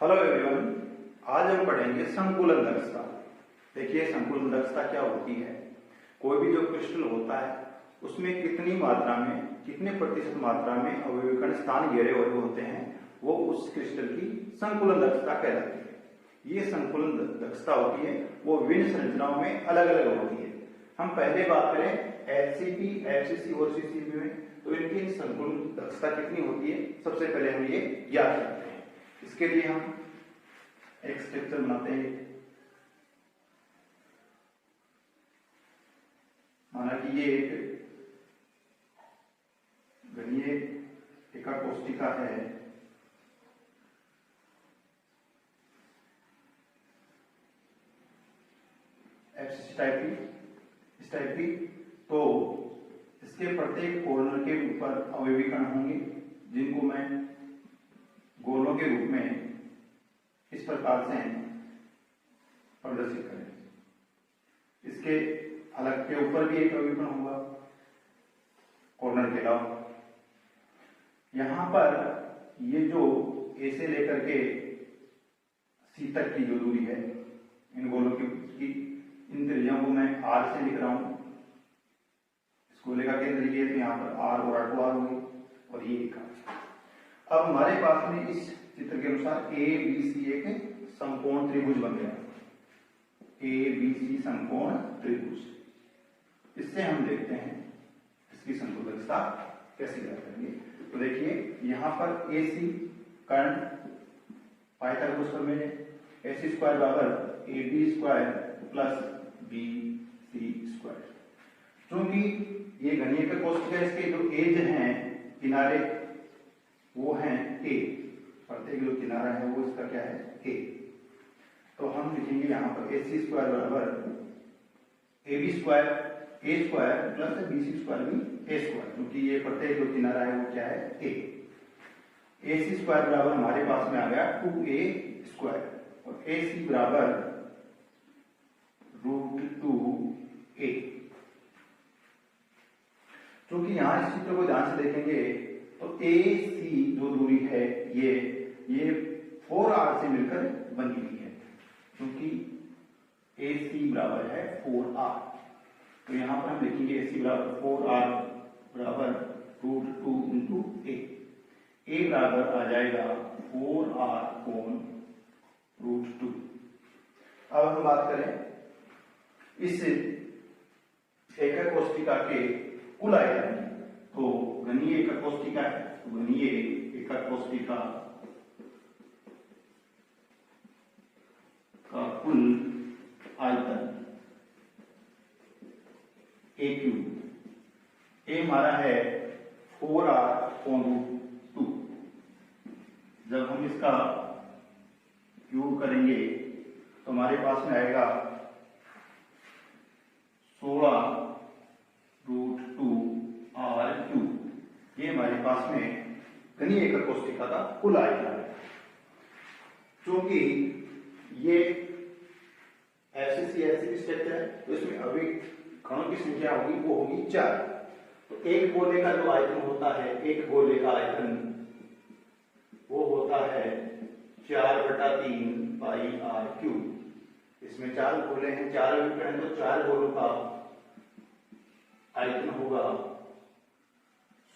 Hello everyone, आज हम पढ़ेंगे संकुलन दक्षता। देखिए संकुलन दक्षता क्या होती है। कोई भी जो क्रिस्टल होता है उसमें कितनी मात्रा में, कितने प्रतिशत मात्रा में अवयवीकरण स्थान घेरे हुए होते हैं, वो उस क्रिस्टल की संकुलन दक्षता कहलाती है। ये संकुलन दक्षता होती है, वो विभिन्न संरचनाओं में अलग अलग होती है। हम पहले बात करें एचसीपी, एफसीसी और सीसीबी में, तो इनकी संकुलन दक्षता कितनी होती है, सबसे पहले हम ये याद करते हैं। इसके लिए हम एक स्ट्रक्चर बनाते हैं। माना कि ये एक घनीय एका कोष्ठिका है। एफसीसी टाइप की, इस टाइप की, तो इसके प्रत्येक कॉर्नर के ऊपर अवयवीकरण होंगे जिनको मैं गोलों के रूप में इस प्रकार से प्रदर्शित करें। इसके अलग के ऊपर भी एक अवयवीकरण होगा कॉर्नर के अलावा। यहां पर ये जो ए से लेकर के सी तक की जो दूरी है इन गोलों की, इन त्रिज्याओं को मैं आर से लिख रहा हूं। इस गोले का केंद्र ये, तो यहाँ पर आर और R2 होगी और ये एक। अब हमारे पास में इस चित्र के अनुसार ए बी सी एक समकोण त्रिभुज बन गया। ए बी सी समकोण त्रिभुज। इससे हम देखते हैं इसकी संकुलन दक्षता कैसे ज्ञात करेंगे। तो देखिए यहाँ पर ए सी कर्ण पाइथागोरस प्रमेय है। ए सी स्क्वायर बराबर A B square plus B C square. क्योंकि ये घनीय का कोष्ठक है, इसके जो एज हैं किनारे वो हैं ए, प्रत्येक जो किनारा है वो इसका क्या है, ए। तो हम लिखेंगे यहाँ पर ए सी स्क्वायर बराबर A B square A square plus B C square भी ए स्क्वायर, क्योंकि ये प्रत्येक जो किनारा है वो क्या है, ए। ए सी स्क्वायर बराबर हमारे पास में आ गया 2a स्क्वायर और ए सी बराबर √2a। क्योंकि यहां इस चित्र को ध्यान से देखेंगे तो ए सी जो दूरी है ये 4r से मिलकर बनी हुई है, क्योंकि ए सी बराबर है 4r। तो यहां पर हम लिखेंगे ए सी बराबर 4r बराबर √2 इंटू ए बराबर आ जाएगा 4r कोण √2। अब हम बात करें इस एकक कोष्ठिका के कुल आयतन। तो घनीय एकक कोष्ठिका है, तो घनीय एकक कोष्ठिका का कुल आयतन ए क्यूब। ए हमारा है 4r कोण √2। जब हम इसका क्यूब करेंगे तो हमारे पास में आएगा 16 √2r क्यूब। ये हमारे पास में घनीय एकक कोष्ठिका का कुल आयतन है। क्योंकि ये एफसीसी स्ट्रक्चर है, तो इसमें अभी कणों की संख्या होगी वो होगी 4। तो एक गोले का जो आयतन होता है, एक गोले का आयतन वो होता है 4/3 पाई r क्यूब। इसमें 4 गोले हैं, 4 अवयवीकरण, तो 4 गोलों का आयतन होगा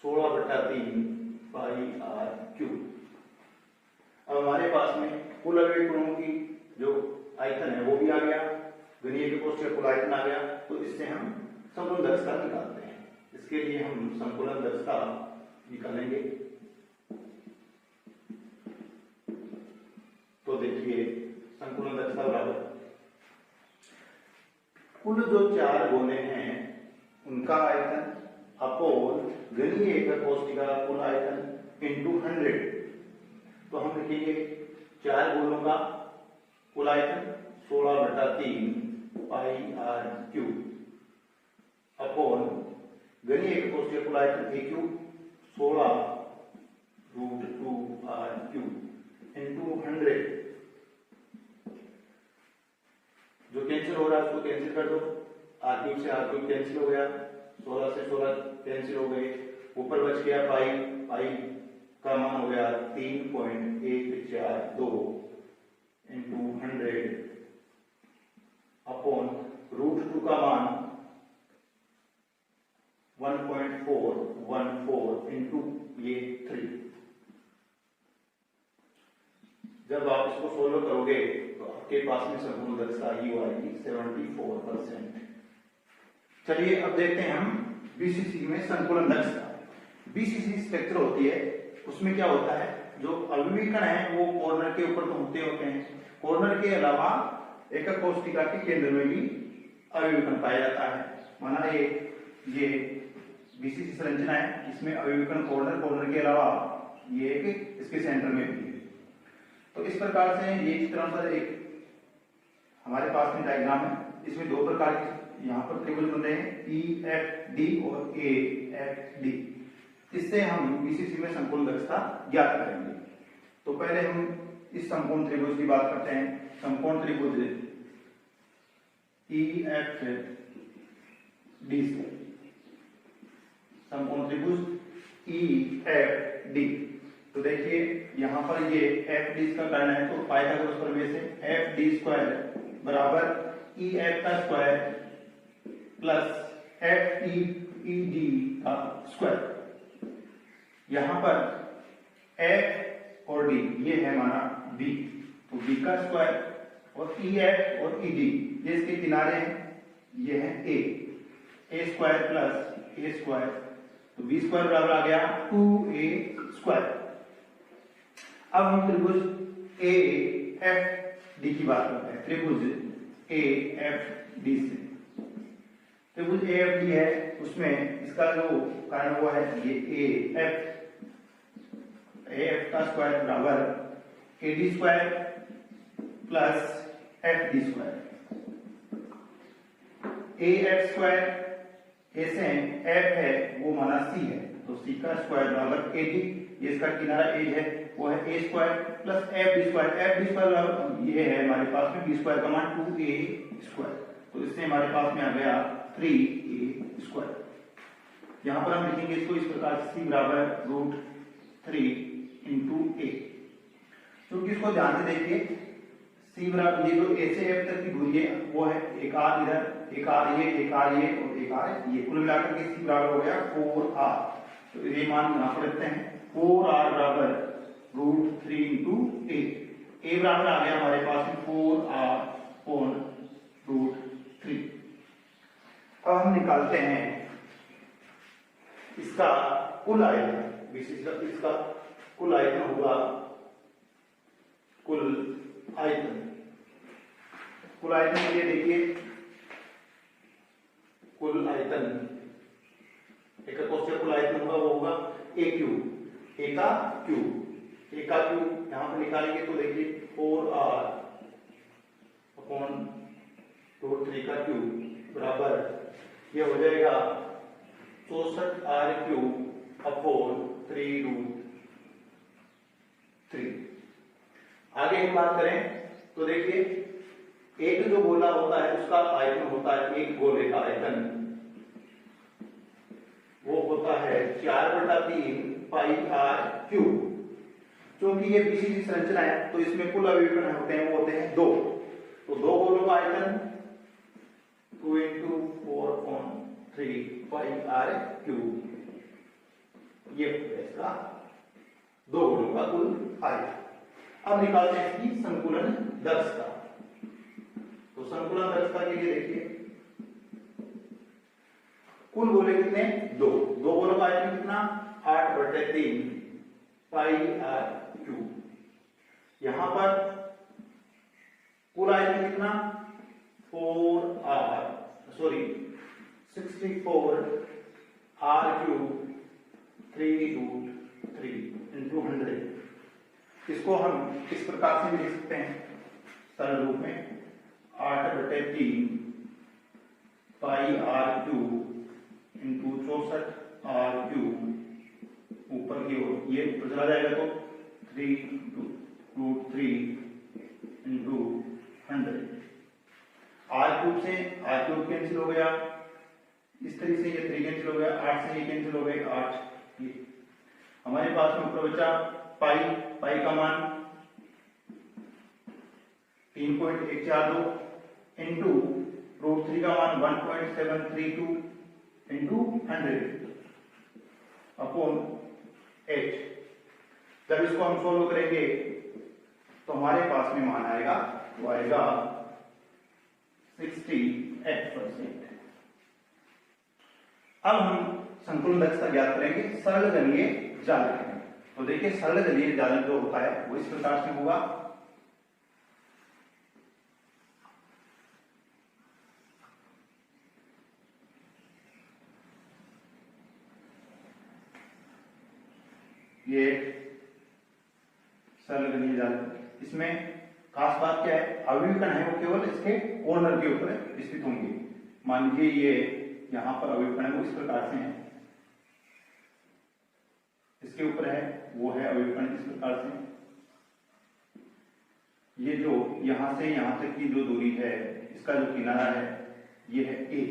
16/3 पाई r क्यूब। अब हमारे पास में कुल अवयवीकरणों की जो आयतन है वो भी आ गया, घनीय एकक कोष्ठिका का कुल आयतन आ गया। तो इससे हम संकुलन दक्षता निकालते हैं। इसके लिए हम संकुलन दक्षता निकालेंगे। तो देखिए संकुलन दक्षता बराबर कुल जो 4 गोले हैं उनका आयतन अपोन घनीय एकक कोष्ठिका का कुल आयतन इंटू 100। तो हम लिखेंगे 4 गोलों का कुल आयतन 16/3 पाई r क्यूब अपोन घनीय एकक कोष्ठिका का कुल आयतन ए क्यूब 16 √2r क्यूब इंटू 100। जो कैंसिल हो रहा है उसको कैंसिल कर दो। r क्यूब से r क्यूब कैंसिल हो गया, 16 से 16 कैंसिल हो गए, ऊपर बच गया पाई का मान हो गया 3.142 इंटू 100 अपॉन √2 का मान 1.414 इंटू ये 3। जब आप इसको सोल्व करोगे तो आपके पास में संपूर्ण दक्षता ही आएगी 74%। चलिए अब देखते हैं हम बीसीसी में संकुलन दक्षता। बीसीसी स्ट्रक्चर होती है, उसमें क्या होता है, जो अवयवीकरण है वो कॉर्नर के ऊपर तो होते हैं। कॉर्नर के अलावा एकक कोशिका के केंद्र में भी अवयवीकरण पाया जाता है। माना ये बीसीसी संरचना है, इसमें अवयवीकरण कॉर्नर के अलावा ये इसके सेंटर में भी है। तो इस प्रकार से ये चित्रानुसार एक हमारे पास में डायग्राम है। इसमें दो प्रकार के यहाँ पर त्रिभुज बन रहे हैं, EFD और AFD। इससे हम बीसीसी में संपूर्ण दक्षता ज्ञात करेंगे। तो पहले हम इस संपूर्ण त्रिभुज की बात करते हैं। संपूर्ण त्रिभुज EFD से संपूर्ण त्रिभुज EFD। तो देखिए यहाँ पर ये FD का कर्ण है, तो पाइथागोरस प्रमेय से FD² बराबर EF का स्क्वायर प्लस FED का स्क्वायर। यहाँ पर F और D ये है हमारा B, तो B का स्क्वायर, और EF और ED ये इसके किनारे हैं, ये है A square plus A square, तो B स्क्वायर बराबर आ गया 2A स्क्वायर। अब हम त्रिभुज AFD की बात करते हैं। त्रिभुज AFD से त्रिभुज AFD है, उसमें इसका जो कारण हुआ है ये AF का स्क्वायर बराबर AD square plus FD square. AF square ऐसे F है वो माना C है, तो C का स्क्वायर बराबर AD, ये इसका किनारा एज है वो है A square plus FD square. FD square ये है हमारे पास में B स्क्वायर का मान 2A स्क्वायर, तो इससे हमारे पास में आ गया 3A स्क्वायर। यहाँ पर हम लिखेंगे इसको इस प्रकार C बराबर √3 इंटू A। क्योंकि इसको ध्यान से देखिए, C बराबर ये जो A से F तक की दूरी है वो है एक R इधर, एक R ये और एक R ये, कुल मिलाकर के C बराबर हो गया 4R। तो ये मान यहाँ पर रखते हैं, 4R बराबर √3 इंटू A। A बराबर आ गया हमारे पास में 4R अपॉन √3। अब हम निकालते हैं इसका कुल आयतन। इसका कुल आयतन होगा कुल आयतन के लिए देखिए, कुल आयतन एकक कोशिका कुल आयतन होगा वो होगा A का क्यूब यहाँ पर निकालेंगे तो देखिए 4R अपॉन √3 का क्यूब बराबर ये हो जाएगा 64R³ अपॉन 3√3। आगे हम बात करें तो देखिए, एक जो गोला होता है उसका आयतन होता है, एक गोले का आयतन वो होता है 4/3 πr³। क्योंकि ये बीसीसी संरचना है तो इसमें कुल अवयवीकरण होते हैं वो होते हैं 2, तो दो गोलों का आयतन 2 × 4/3 πr³। ये इसका दो गोलों का कुल आयतन। अब निकालते हैं इसकी संकुलन दक्षता। तो संकुलन दक्षता के लिए देखिए, कुल गोले कितने, दो गोलों का आयतन कितना 8/3 πr³। यहां पर कुल आयतन कितना 64R³ 3√3 इंटू 100। इसको हम इस प्रकार से भी लिख सकते हैं सरल रूप में 8/3 πr³ इंटू 64R³ ऊपर की ओर ये ऊपर चला जाएगा तो 3√3 इंटू 100। R³ से R³ कैंसिल हो गया, इस तरीके से ये 3 कैंसिल हो गया, 8 से ये कैंसिल हो गए 8। ये हमारे पास में ऊपर बचा पाई का मान 3.142 इंटू √3 का मान 1.732 इंटू 100 अपॉन 8। जब इसको हम सोल्व करेंगे तो हमारे पास में मान आएगा, वो आएगा 68%। अब हम संकुलन दक्षता ज्ञात करेंगे सरल गणीय जालक में। तो देखिए सरल गणीय जालक जो होता है वो इस प्रकार से होगा। ये सरल गणीय जालक, इसमें खास बात क्या है, अवयवी कण है वो केवल इसके कॉर्नर के ऊपर स्थित होंगे। मान लीजिए ये यहां पर अवयवी कण है वो इस प्रकार से है, इसके ऊपर है वो है अवयवी कण इस प्रकार से। ये जो यहां से यहां तक की जो दूरी है, इसका जो किनारा है ये है a,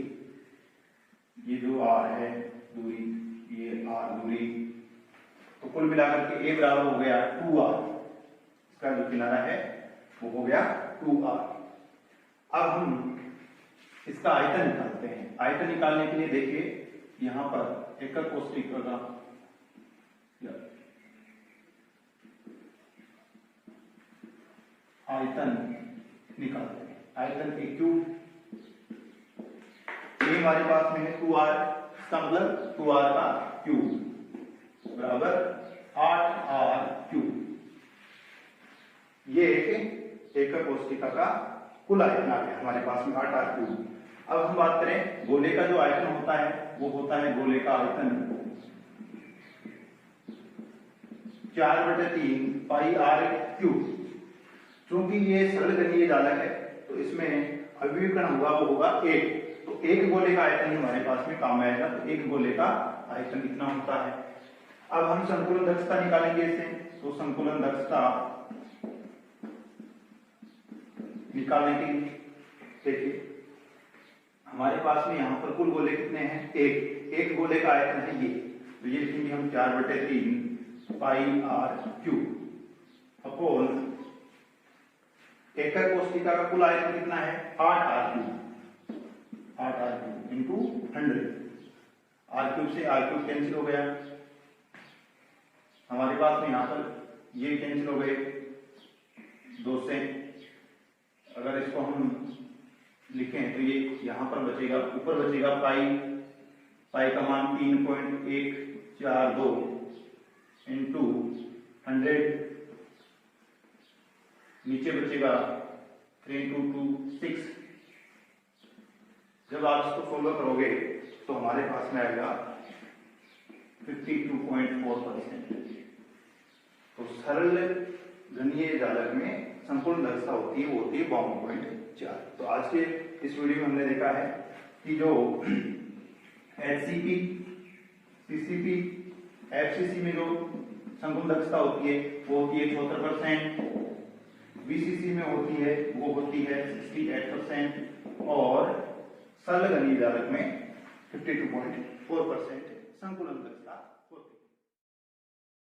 ये जो r है दूरी, ये r दूरी, तो कुल मिलाकर के a बराबर हो गया 2r। इसका जो किनारा है वो हो गया 2r। अब हम इसका आयतन निकालते हैं। आयतन निकालने के लिए देखिए यहां पर एकक कोष्ठक का आयतन निकालते हैं। आयतन के क्यूब, ये हमारे पास में है 2r, इसका मतलब 2r का क्यूब बराबर 8r क्यूब। ये एकक कोष्ठिका का कुल आयतन आ गया हमारे पास में 8r क्यूब। अब हम बात करें गोले का जो आयतन होता है वो होता है गोले का आयतन 4/3 पाई r क्यूब। क्योंकि ये सरल गणीय जालक है तो इसमें अवयवी कण हुआ वो होगा 1, तो एक गोले का आयतन हमारे पास में काम आएगा। तो एक गोले का आयतन इतना होता है। अब हम संकुलन दक्षता निकालेंगे इसे। तो संकुलन दक्षता निकालने के लिए देखिए हमारे पास में यहाँ पर कुल गोले कितने हैं, एक गोले का आयतन है ये, तो ये लिखेंगे हम 4/3 पाई r क्यूब अपॉन एकक कोष्ठिका का कुल आयतन कितना है 8r cube into 100। r cube से r क्यूब कैंसिल हो गया, हमारे पास में यहाँ पर ये कैंसिल हो गए 2 से। अगर इसको हम लिखें तो ये यहां पर बचेगा, ऊपर बचेगा पाई का मान 3.142 इंटू 100, नीचे बचेगा 3 × 2 6। जब आप इसको सोल्व करोगे तो हमारे पास में आएगा 52.4%। तो सरल गणीय जालक में संपूर्ण दक्षता होती है वो होती है 52.4। तो आज के इस वीडियो में हमने देखा है कि जो HCP, CCP, FCC में जो संपूर्ण दक्षता होती है वो होती है 74%, VCC में होती है वो होती है 68% और सरल गणीय जालक में 52.4% संकुलन दक्षता।